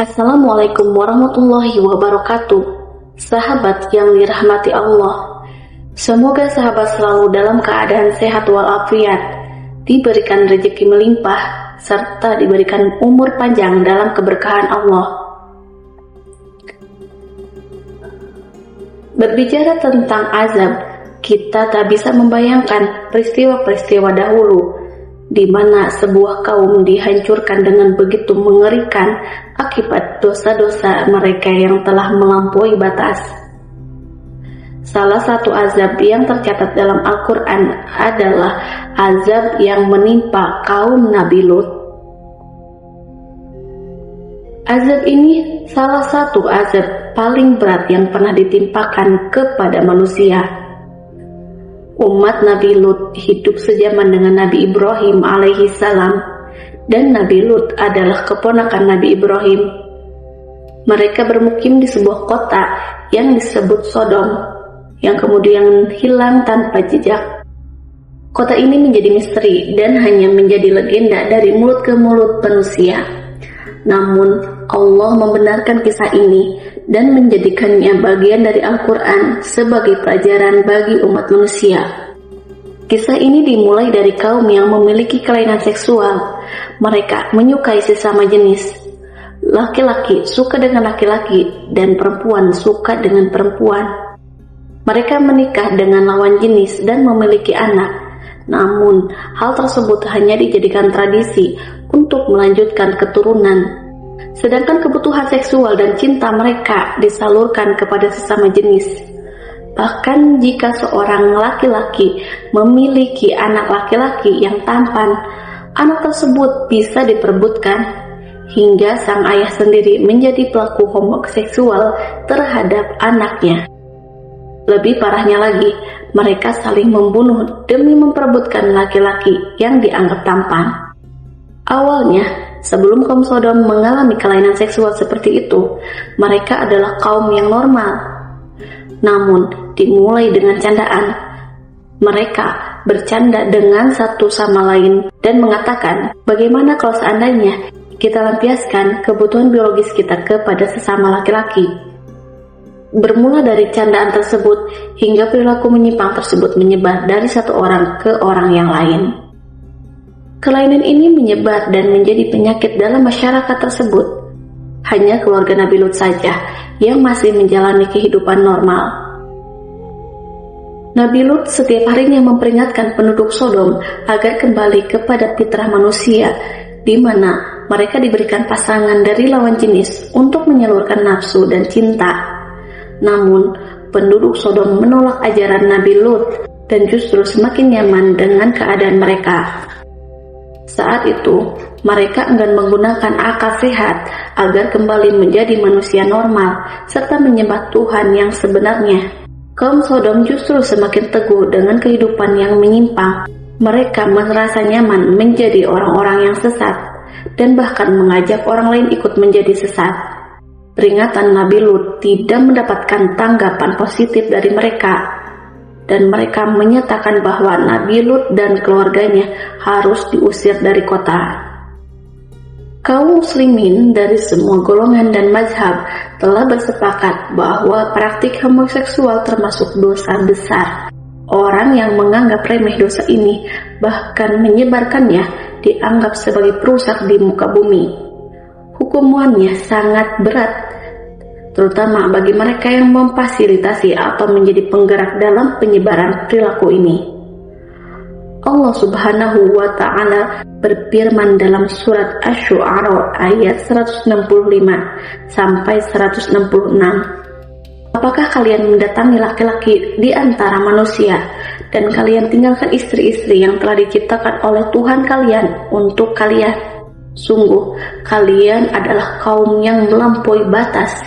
Assalamualaikum warahmatullahi wabarakatuh. Sahabat yang dirahmati Allah, semoga sahabat selalu dalam keadaan sehat walafiat, diberikan rezeki melimpah, serta diberikan umur panjang dalam keberkahan Allah. Berbicara tentang azab, kita tak bisa membayangkan peristiwa-peristiwa dahulu di mana sebuah kaum dihancurkan dengan begitu mengerikan akibat dosa-dosa mereka yang telah melampaui batas. Salah satu azab yang tercatat dalam Al-Quran adalah azab yang menimpa kaum Nabi Lut. Azab ini salah satu azab paling berat yang pernah ditimpakan kepada manusia. Umat Nabi Lut hidup sejaman dengan Nabi Ibrahim alaihi salam, dan Nabi Lut adalah keponakan Nabi Ibrahim. Mereka bermukim di sebuah kota yang disebut Sodom, yang kemudian hilang tanpa jejak. Kota ini menjadi misteri dan hanya menjadi legenda dari mulut ke mulut manusia. Namun Allah membenarkan kisah ini dan menjadikannya bagian dari Al-Quran sebagai pelajaran bagi umat manusia. Kisah ini dimulai dari kaum yang memiliki kelainan seksual. Mereka menyukai sesama jenis. Laki-laki suka dengan laki-laki dan perempuan suka dengan perempuan. Mereka menikah dengan lawan jenis dan memiliki anak. Namun, hal tersebut hanya dijadikan tradisi untuk melanjutkan keturunan. Sedangkan kebutuhan seksual dan cinta mereka disalurkan kepada sesama jenis. Bahkan jika seorang laki-laki memiliki anak laki-laki yang tampan, anak tersebut bisa diperebutkan hingga sang ayah sendiri menjadi pelaku homoseksual terhadap anaknya. Lebih parahnya lagi, mereka saling membunuh demi memperebutkan laki-laki yang dianggap tampan. Awalnya, sebelum kaum Sodom mengalami kelainan seksual seperti itu, mereka adalah kaum yang normal. Namun, dimulai dengan candaan. Mereka bercanda dengan satu sama lain dan mengatakan, bagaimana kalau seandainya kita lampiaskan kebutuhan biologis kita kepada sesama laki-laki. Bermula dari candaan tersebut hingga perilaku menyimpang tersebut menyebar dari satu orang ke orang yang lain. Kelainan ini menyebar dan menjadi penyakit dalam masyarakat tersebut. Hanya keluarga Nabi Lut saja yang masih menjalani kehidupan normal. Nabi Lut setiap harinya memperingatkan penduduk Sodom agar kembali kepada fitrah manusia, di mana mereka diberikan pasangan dari lawan jenis untuk menyalurkan nafsu dan cinta. Namun, penduduk Sodom menolak ajaran Nabi Lut dan justru semakin nyaman dengan keadaan mereka. Saat itu, mereka enggan menggunakan akal sehat agar kembali menjadi manusia normal serta menyembah Tuhan yang sebenarnya. Kaum Sodom justru semakin teguh dengan kehidupan yang menyimpang. Mereka merasa nyaman menjadi orang-orang yang sesat dan bahkan mengajak orang lain ikut menjadi sesat. Peringatan Nabi Lut tidak mendapatkan tanggapan positif dari mereka, dan mereka menyatakan bahwa Nabi Lut dan keluarganya harus diusir dari kota. Kaum muslimin dari semua golongan dan mazhab telah bersepakat bahwa praktik homoseksual termasuk dosa besar. Orang yang menganggap remeh dosa ini bahkan menyebarkannya dianggap sebagai perusak di muka bumi. Hukumannya sangat berat, terutama bagi mereka yang memfasilitasi atau menjadi penggerak dalam penyebaran perilaku ini. Allah Subhanahu wa Ta'ala berfirman dalam surat Asy-Syu'ara ayat 165 sampai 166. Apakah kalian mendatangi laki-laki di antara manusia dan kalian tinggalkan istri-istri yang telah diciptakan oleh Tuhan kalian untuk kalian? Sungguh, kalian adalah kaum yang melampaui batas.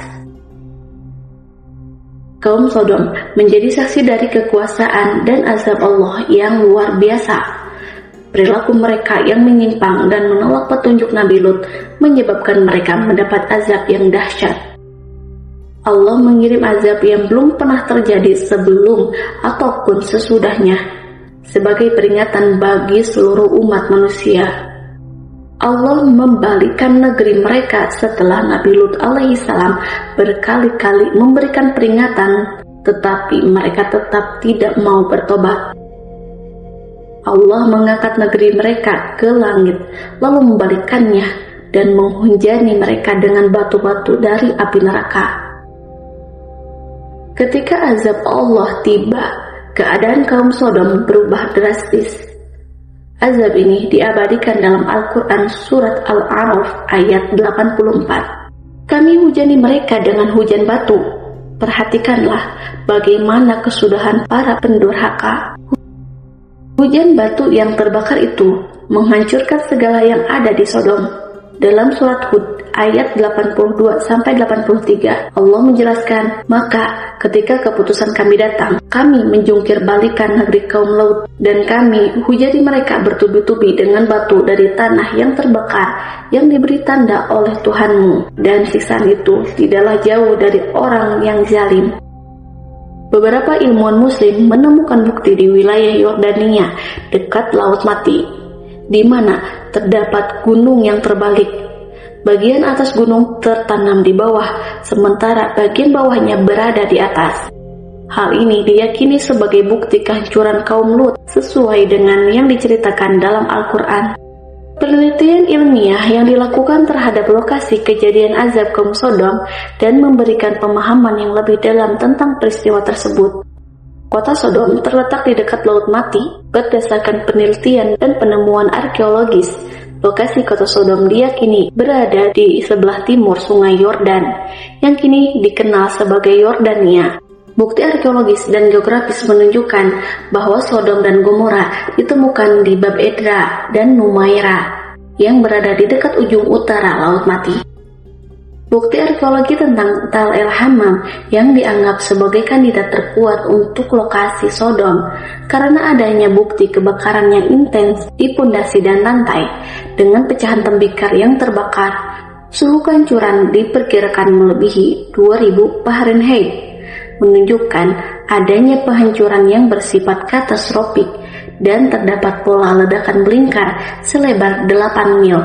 Kaum Sodom menjadi saksi dari kekuasaan dan azab Allah yang luar biasa. Perilaku mereka yang menyimpang dan menolak petunjuk Nabi Lut menyebabkan mereka mendapat azab yang dahsyat. Allah mengirim azab yang belum pernah terjadi sebelum ataupun sesudahnya, sebagai peringatan bagi seluruh umat manusia. Allah membalikkan negeri mereka setelah Nabi Lut alaihissalam berkali-kali memberikan peringatan, tetapi mereka tetap tidak mau bertobat. Allah mengangkat negeri mereka ke langit, lalu membalikkannya dan menghujani mereka dengan batu-batu dari api neraka. Ketika azab Allah tiba, keadaan kaum Sodom berubah drastis. Azab ini diabadikan dalam Al-Quran Surat Al-A'raf ayat 84. Kami hujani mereka dengan hujan batu. Perhatikanlah bagaimana kesudahan para pendurhaka. Hujan batu yang terbakar itu menghancurkan segala yang ada di Sodom. Dalam surat Hud ayat 82-83 Allah menjelaskan, maka ketika keputusan kami datang, kami menjungkir balikan negeri kaum Lut, dan kami hujani mereka bertubi-tubi dengan batu dari tanah yang terbakar yang diberi tanda oleh Tuhanmu, dan siksaan itu tidaklah jauh dari orang yang zalim. Beberapa ilmuwan muslim menemukan bukti di wilayah Yordania dekat Laut Mati, di mana terdapat gunung yang terbalik. Bagian atas gunung tertanam di bawah, sementara bagian bawahnya berada di atas. Hal ini diyakini sebagai bukti kehancuran kaum Lut sesuai dengan yang diceritakan dalam Al-Quran. Penelitian ilmiah yang dilakukan terhadap lokasi kejadian azab kaum Sodom dan memberikan pemahaman yang lebih dalam tentang peristiwa tersebut. Kota Sodom terletak di dekat Laut Mati. Berdasarkan penelitian dan penemuan arkeologis, lokasi kota Sodom diyakini berada di sebelah timur Sungai Yordan, yang kini dikenal sebagai Yordania. Bukti arkeologis dan geografis menunjukkan bahwa Sodom dan Gomora ditemukan di Bab Edra dan Numaira, yang berada di dekat ujung utara Laut Mati. Bukti arkeologi tentang Tal el-Hammam yang dianggap sebagai kandidat terkuat untuk lokasi Sodom karena adanya bukti kebakaran yang intens di pondasi dan lantai dengan pecahan tembikar yang terbakar. Suhu kehancuran diperkirakan melebihi 2000 Fahrenheit, menunjukkan adanya penghancuran yang bersifat katastrofik, dan terdapat pola ledakan melingkar selebar 8 mil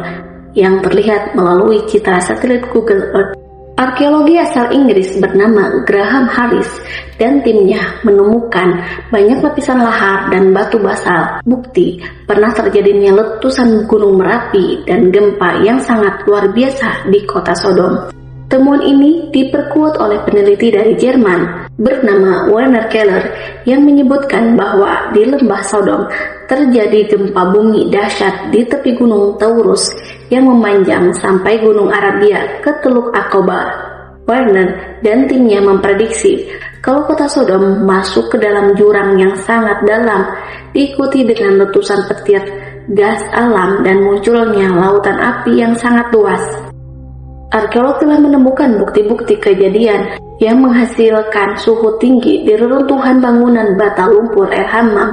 yang terlihat melalui citra satelit Google Earth. Arkeologi asal Inggris bernama Graham Harris dan timnya menemukan banyak lapisan lahar dan batu basal, bukti pernah terjadinya letusan gunung Merapi dan gempa yang sangat luar biasa di kota Sodom. Temuan ini diperkuat oleh peneliti dari Jerman bernama Werner Keller yang menyebutkan bahwa di lembah Sodom terjadi gempa bumi dahsyat di tepi gunung Taurus yang memanjang sampai gunung Arabia ke Teluk Aqaba. Werner dan timnya memprediksi kalau kota Sodom masuk ke dalam jurang yang sangat dalam, diikuti dengan letusan petir, gas alam, dan munculnya lautan api yang sangat luas. Arkeolog telah menemukan bukti-bukti kejadian yang menghasilkan suhu tinggi di reruntuhan bangunan bata lumpur el-Hammam,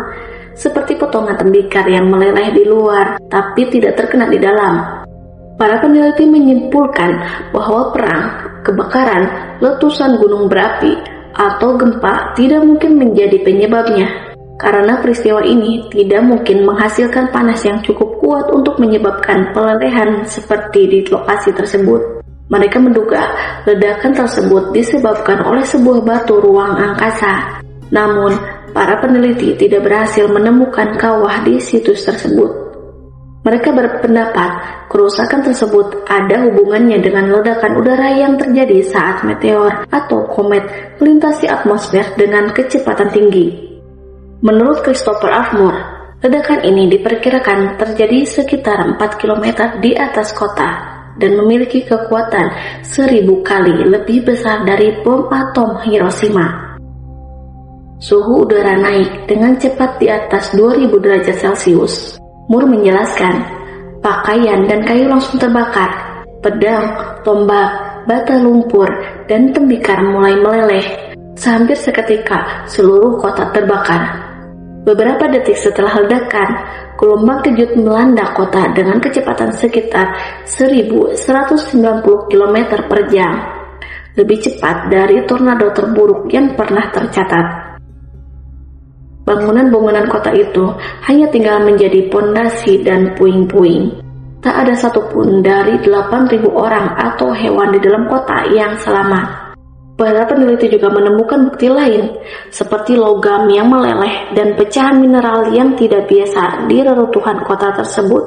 seperti potongan tembikar yang meleleh di luar tapi tidak terkena di dalam. Para peneliti menyimpulkan bahwa perang, kebakaran, letusan gunung berapi, atau gempa tidak mungkin menjadi penyebabnya, karena peristiwa ini tidak mungkin menghasilkan panas yang cukup kuat untuk menyebabkan pelelehan seperti di lokasi tersebut. Mereka menduga ledakan tersebut disebabkan oleh sebuah batu ruang angkasa. Namun, para peneliti tidak berhasil menemukan kawah di situs tersebut. Mereka berpendapat kerusakan tersebut ada hubungannya dengan ledakan udara yang terjadi saat meteor atau komet melintasi atmosfer dengan kecepatan tinggi. Menurut Christopher Armour, ledakan ini diperkirakan terjadi sekitar 4 km di atas kota dan memiliki kekuatan 1000 kali lebih besar dari bom atom Hiroshima. Suhu udara naik dengan cepat di atas 2000 derajat Celcius. Moore menjelaskan, pakaian dan kayu langsung terbakar, pedang, tombak, bata lumpur, dan tembikar mulai meleleh. Hampir seketika seluruh kota terbakar. Beberapa detik setelah ledakan, gelombang kejut melanda kota dengan kecepatan sekitar 1190 km per jam, lebih cepat dari tornado terburuk yang pernah tercatat. Bangunan-bangunan kota itu hanya tinggal menjadi pondasi dan puing-puing. Tak ada satupun dari 8.000 orang atau hewan di dalam kota yang selamat. Para peneliti juga menemukan bukti lain, seperti logam yang meleleh dan pecahan mineral yang tidak biasa di reruntuhan kota tersebut.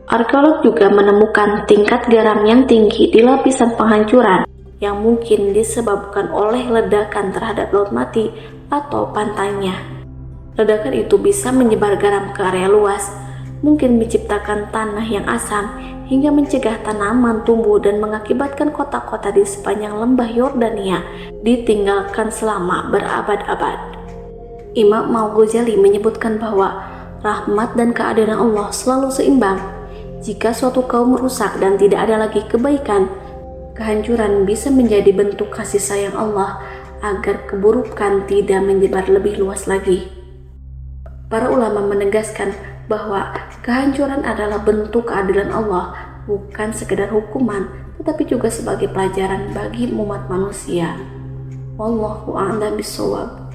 Arkeolog juga menemukan tingkat garam yang tinggi di lapisan penghancuran yang mungkin disebabkan oleh ledakan terhadap laut mati atau pantainya. Ledakan itu bisa menyebar garam ke area luas, mungkin menciptakan tanah yang asam hingga mencegah tanaman tumbuh dan mengakibatkan kota-kota di sepanjang lembah Yordania ditinggalkan selama berabad-abad. Imam Al-Ghazali menyebutkan bahwa rahmat dan keadilan Allah selalu seimbang. Jika suatu kaum rusak dan tidak ada lagi kebaikan, kehancuran bisa menjadi bentuk kasih sayang Allah agar keburukan tidak menyebar lebih luas lagi. Para ulama menegaskan bahwa kehancuran adalah bentuk keadilan Allah, bukan sekedar hukuman, tetapi juga sebagai pelajaran bagi umat manusia. Wallahu a'lam bishawab.